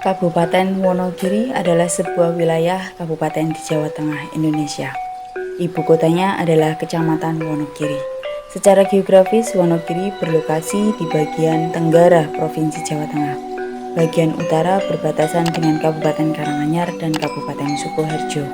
Kabupaten Wonogiri adalah sebuah wilayah kabupaten di Jawa Tengah, Indonesia. Ibu kotanya adalah Kecamatan Wonogiri. Secara geografis, Wonogiri berlokasi di bagian tenggara Provinsi Jawa Tengah. Bagian utara berbatasan dengan Kabupaten Karanganyar dan Kabupaten Sukoharjo.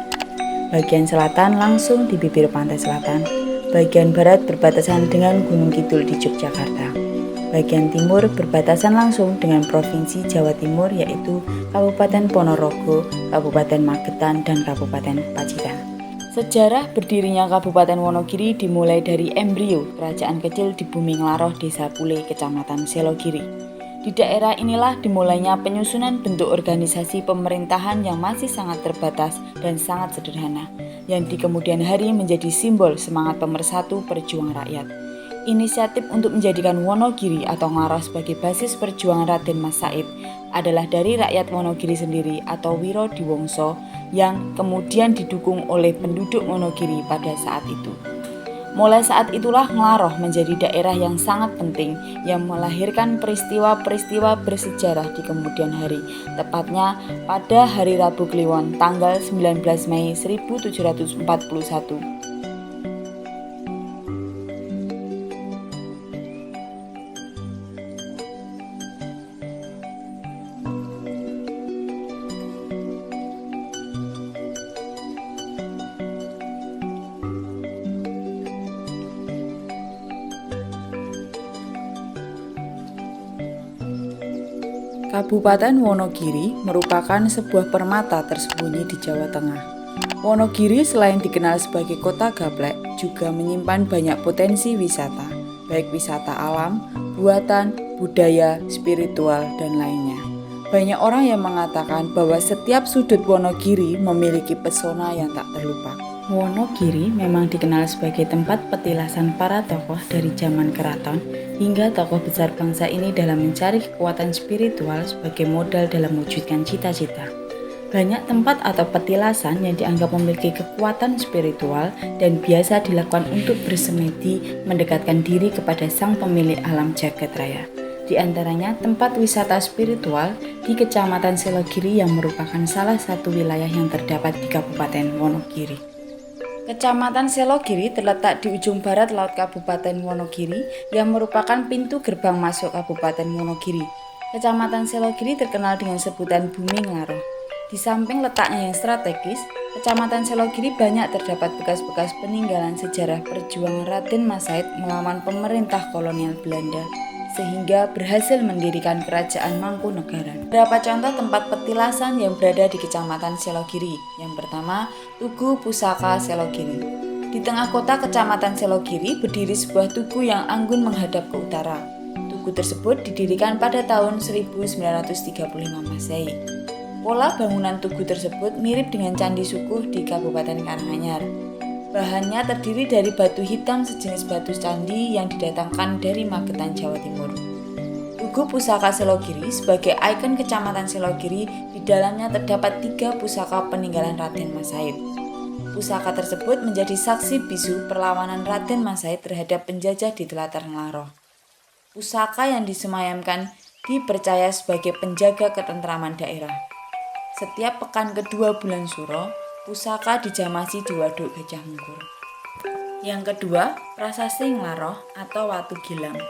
Bagian selatan langsung di bibir pantai selatan. Bagian barat berbatasan dengan Gunung Kidul di Yogyakarta. Bagian timur berbatasan langsung dengan Provinsi Jawa Timur yaitu Kabupaten Ponorogo, Kabupaten Magetan, dan Kabupaten Pacitan. Sejarah berdirinya Kabupaten Wonogiri dimulai dari embrio kerajaan kecil di Bumi Nglaroh, Desa Pule, Kecamatan Selogiri. Di daerah inilah dimulainya penyusunan bentuk organisasi pemerintahan yang masih sangat terbatas dan sangat sederhana, yang di kemudian hari menjadi simbol semangat pemersatu perjuangan rakyat. Inisiatif untuk menjadikan Wonogiri atau Nglaroh sebagai basis perjuangan Raden Mas Said adalah dari rakyat Wonogiri sendiri atau Wiro Diwangsa yang kemudian didukung oleh penduduk Wonogiri pada saat itu. Mulai saat itulah Nglaroh menjadi daerah yang sangat penting yang melahirkan peristiwa-peristiwa bersejarah di kemudian hari, tepatnya pada Hari Rabu Kliwon tanggal 19 Mei 1741. Kabupaten Wonogiri merupakan sebuah permata tersembunyi di Jawa Tengah. Wonogiri selain dikenal sebagai kota gaplek, juga menyimpan banyak potensi wisata, baik wisata alam, buatan, budaya, spiritual, dan lainnya. Banyak orang yang mengatakan bahwa setiap sudut Wonogiri memiliki pesona yang tak terlupakan. Wonogiri memang dikenal sebagai tempat petilasan para tokoh dari zaman keraton hingga tokoh besar bangsa ini dalam mencari kekuatan spiritual sebagai modal dalam mewujudkan cita-cita. Banyak tempat atau petilasan yang dianggap memiliki kekuatan spiritual dan biasa dilakukan untuk bersemedi mendekatkan diri kepada sang pemilik alam jagat raya. Di antaranya tempat wisata spiritual di Kecamatan Selogiri yang merupakan salah satu wilayah yang terdapat di Kabupaten Wonogiri. Kecamatan Selogiri terletak di ujung barat laut Kabupaten Wonogiri yang merupakan pintu gerbang masuk Kabupaten Wonogiri. Kecamatan Selogiri terkenal dengan sebutan Bumi Nglaroh. Di samping letaknya yang strategis, Kecamatan Selogiri banyak terdapat bekas-bekas peninggalan sejarah perjuangan Raden Mas Said melawan pemerintah kolonial Belanda, sehingga berhasil mendirikan kerajaan Mangkunegaran. Beberapa contoh tempat petilasan yang berada di Kecamatan Selogiri. Yang pertama, Tugu Pusaka Selogiri. Di tengah kota Kecamatan Selogiri berdiri sebuah tugu yang anggun menghadap ke utara. Tugu tersebut didirikan pada tahun 1935 Masehi. Pola bangunan tugu tersebut mirip dengan Candi Sukuh di Kabupaten Karanganyar. Bahannya terdiri dari batu hitam sejenis batu candi yang didatangkan dari Magetan, Jawa Timur. Tugu Pusaka Selogiri sebagai ikon Kecamatan Selogiri, di dalamnya terdapat 3 pusaka peninggalan Raden Mas Said. Pusaka tersebut menjadi saksi bisu perlawanan Raden Mas Said terhadap penjajah di Telatar Nglaroh. Pusaka yang disemayamkan dipercaya sebagai penjaga ketentraman daerah. Setiap pekan kedua bulan Suro, pusaka dijamasi di Waduk Gajah Mungkur. Yang kedua, Prasasti Nglaroh atau Watu Gilang.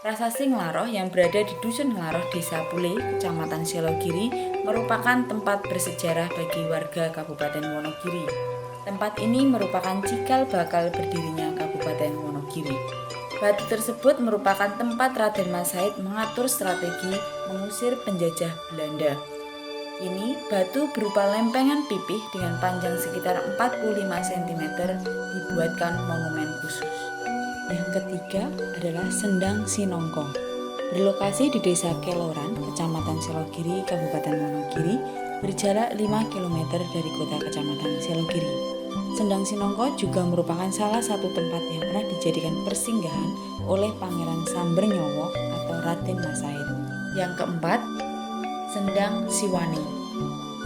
Prasasti Nglaroh yang berada di Dusun Nglaroh, Desa Pule, Kecamatan Selogiri, merupakan tempat bersejarah bagi warga Kabupaten Wonogiri. Tempat ini merupakan cikal bakal berdirinya Kabupaten Wonogiri. Batu tersebut merupakan tempat Raden Mas Said mengatur strategi mengusir penjajah Belanda. Ini batu berupa lempengan pipih dengan panjang sekitar 45 cm dibuatkan monumen khusus. Yang ketiga adalah Sendang Sinongko. Berlokasi di Desa Keloran, Kecamatan Selogiri, Kabupaten Wonogiri, berjarak 5 km dari kota Kecamatan Selogiri. Sendang Sinongko juga merupakan salah satu tempat yang pernah dijadikan persinggahan oleh Pangeran Sambernyowo atau Raden Mas Said. Yang keempat, Sendang Siwani,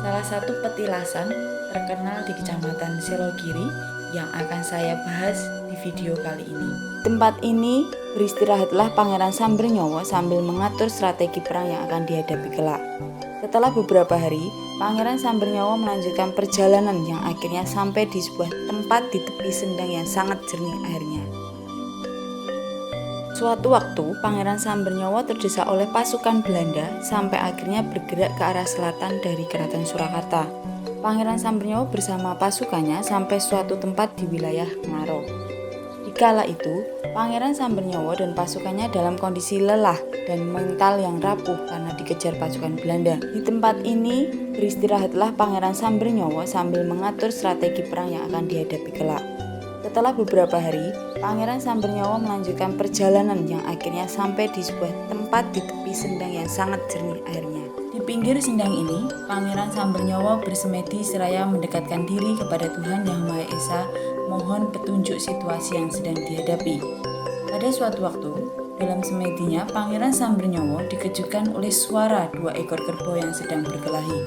salah satu petilasan terkenal di Kecamatan Selogiri yang akan saya bahas di video kali ini. Tempat ini beristirahatlah Pangeran Sambernyowo sambil mengatur strategi perang yang akan dihadapi kelak. Setelah beberapa hari, Pangeran Sambernyawa melanjutkan perjalanan yang akhirnya sampai di sebuah tempat di tepi sendang yang sangat jernih airnya. Suatu waktu, Pangeran Sambernyawa terdesak oleh pasukan Belanda sampai akhirnya bergerak ke arah selatan dari Keraton Surakarta. Pangeran Sambernyawa bersama pasukannya sampai suatu tempat di wilayah Ngaro. Dikala itu, Pangeran Sambernyawa dan pasukannya dalam kondisi lelah dan mental yang rapuh karena dikejar pasukan Belanda. Di tempat ini, beristirahatlah Pangeran Sambernyawa sambil mengatur strategi perang yang akan dihadapi kelak. Setelah beberapa hari, Pangeran Sambernyawa melanjutkan perjalanan yang akhirnya sampai di sebuah tempat di tepi sendang yang sangat jernih airnya. Di pinggir sendang ini, Pangeran Sambernyawa bersemedi seraya mendekatkan diri kepada Tuhan Yang Maha Esa, mohon petunjuk situasi yang sedang dihadapi. Pada suatu waktu, dalam semedinya, Pangeran Sambernyawa dikejutkan oleh suara 2 ekor kerbau yang sedang berkelahi.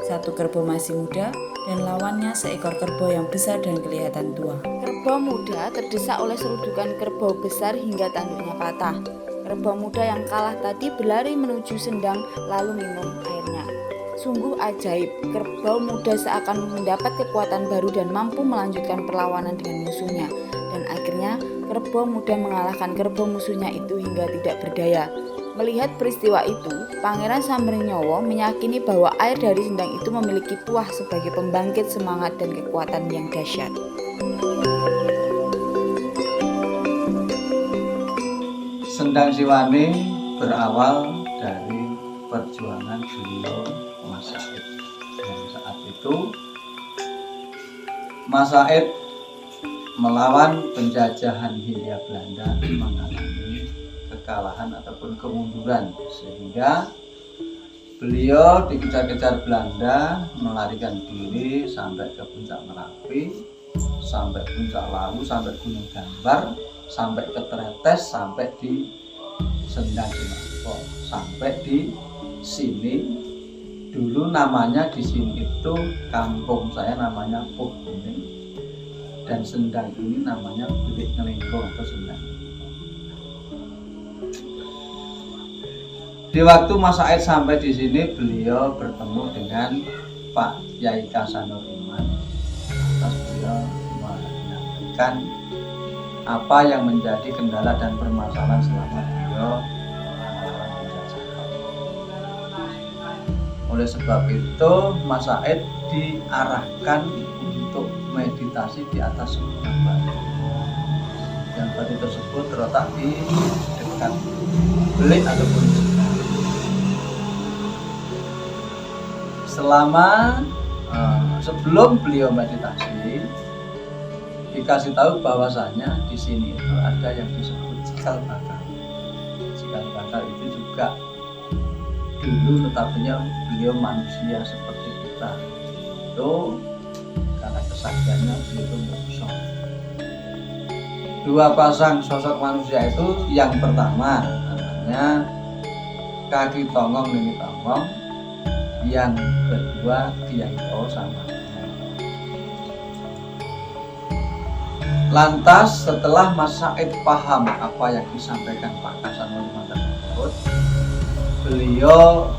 Satu kerbau masih muda dan lawannya seekor kerbau yang besar dan kelihatan tua. Kerbau muda terdesak oleh serudukan kerbau besar hingga tanduknya patah. Kerbau muda yang kalah tadi berlari menuju sendang lalu minum airnya. Sungguh ajaib, kerbau muda seakan mendapat kekuatan baru dan mampu melanjutkan perlawanan dengan musuhnya. Dan akhirnya kerbau muda mengalahkan kerbau musuhnya itu hingga tidak berdaya. Melihat peristiwa itu, Pangeran Sambernyawa meyakini bahwa air dari sendang itu memiliki tuah sebagai pembangkit semangat dan kekuatan yang dahsyat. Sendang Siwani berawal dari perjuangan beliau Mas Said. Dan saat itu Mas Said melawan penjajahan Hindia Belanda mengalami kekalahan ataupun kemunduran, sehingga beliau dikejar-kejar Belanda, melarikan diri sampai ke puncak Merapi, sampai puncak Lawu, sampai Gunung Gambar, sampai ke Tretes, sampai di Sendang Cinangka, sampai di sini. Dulu namanya di sini itu kampung saya namanya Puh Kuning, dan sendang ini namanya Bilik Ngelingko atau Sendang. Di waktu Mas Said sampai di sini, beliau bertemu dengan Pak Yai Kasanur Iman. Atas beliau menyampaikan apa yang menjadi kendala dan permasalahan selama beliau melawan penjajahan. Oleh sebab itu, Mas Said diarahkan untuk meditasi di atas sebuah batu. Yang batu tersebut terletak di dekat bilik ataupun selama sebelum beliau meditasi, dikasih tahu bahwasanya di sini itu ada yang disebut cikal bakal. Cikal bakal itu juga dulu notabene beliau manusia seperti kita. Itu karena kesaktiannya beliau itu sosok. 2 pasang sosok manusia itu, yang pertama namanya Kaki Tongong Nini Tongong, yang kedua Kiai Tau sama. Lantas setelah Mas Said paham apa yang disampaikan Pak Kasanur Iman tersebut, beliau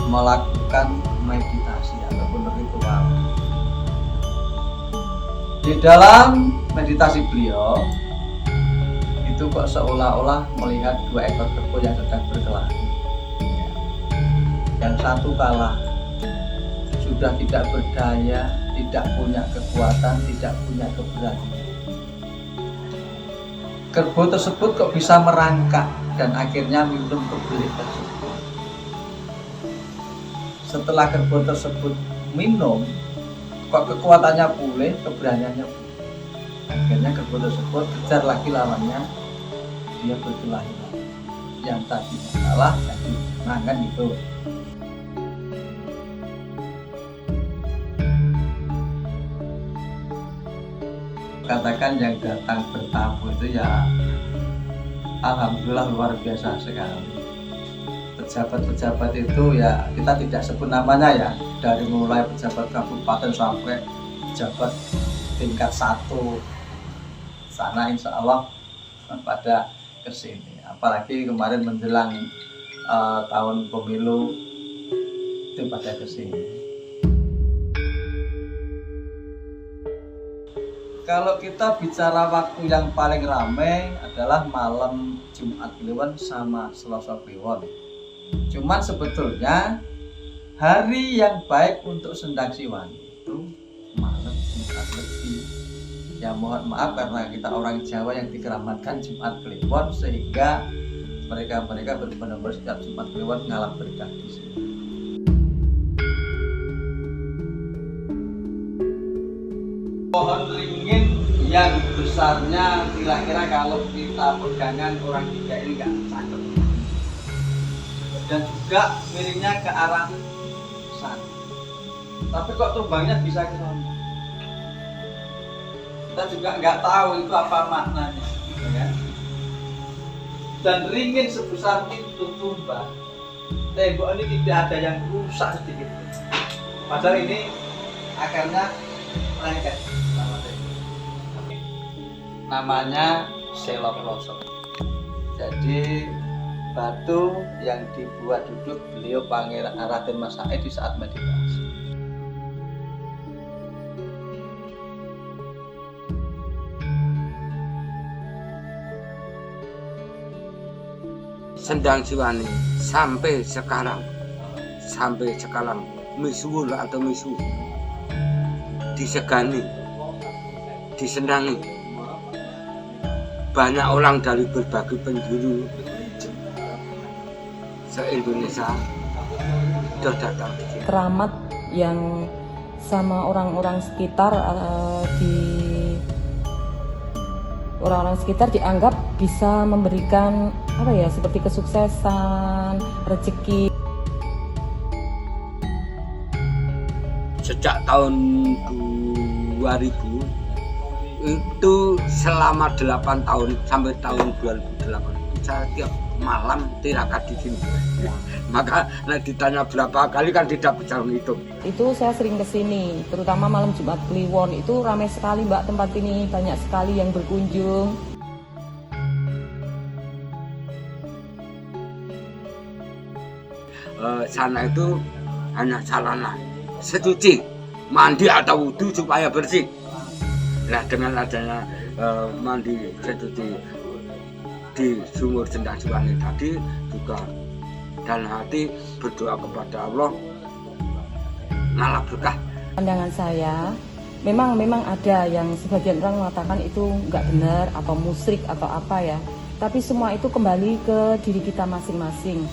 melakukan meditasi ataupun ritual. Di dalam meditasi beliau itu kok seolah-olah melihat 2 ekor kerbau yang sedang berkelahi. Yang satu kalah, sudah tidak berdaya, tidak punya kekuatan, tidak punya keberanian. Kerbau tersebut kok bisa merangkak dan akhirnya minum ke bilik tersebut. Setelah kerbau tersebut minum, kok kekuatannya pulih, keberaniannya pulih. Akhirnya kerbau tersebut kejar lagi lawannya, dia berkelahi lagi. Yang tadi kalah, jadi menangkan itu. Katakan yang datang bertamu itu ya alhamdulillah luar biasa sekali. Pejabat-pejabat itu ya kita tidak sebut namanya ya, dari mulai pejabat kabupaten sampai pejabat tingkat 1 sana insya Allah pada kesini. Apalagi kemarin menjelang tahun pemilu itu pada kesini. Kalau kita bicara waktu yang paling ramai adalah malam Jumat Kliwon sama Selasa Kliwon. Cuman sebetulnya hari yang baik untuk Sendang Siwani itu malam Jumat Legi. Ya mohon maaf karena kita orang Jawa yang dikeramatkan Jumat Kliwon, sehingga mereka benar-benar setiap Jumat Kliwon ngalah berkah di sini. Pohon ringin yang besarnya kira-kira kalau kita pegangan orang tiga ini nggak cakep, dan juga miringnya ke arah sana, tapi kok tumbangnya bisa ke sana. Kita juga nggak tahu itu apa maknanya, ya. Dan ringin sebesar itu tumbang, tembok ini tidak ada yang rusak sedikit, padahal ini akarnya lengket. Namanya Seloploso. Jadi batu yang dibuat duduk beliau Pangeran Raden Mas Said di saat meditasi. Sendang Siwani sampai sekarang misuwur atau misuh, disegani, disenangi. Banyak orang dari berbagai penjuru se-Indonesia sudah datang di sini. Keramat yang sama orang-orang sekitar orang-orang sekitar dianggap bisa memberikan seperti kesuksesan, rezeki. Sejak tahun 2000 itu selama 8 tahun sampai tahun 2008 saya tiap malam tirakat di sini. Maka ditanya berapa kali kan tidak bisa menghitung. Itu saya sering kesini, terutama malam Jumat Kliwon itu ramai sekali Mbak tempat ini, banyak sekali yang berkunjung. Sana itu hanya sarana secuci, mandi atau wudhu supaya bersih. Nah dengan adanya mandi secuci di sumur Sendang Siwani tadi juga dalam hati berdoa kepada Allah ngalah berkah. Pandangan saya memang ada yang sebagian orang mengatakan itu nggak benar atau musyrik atau apa ya, tapi semua itu kembali ke diri kita masing-masing.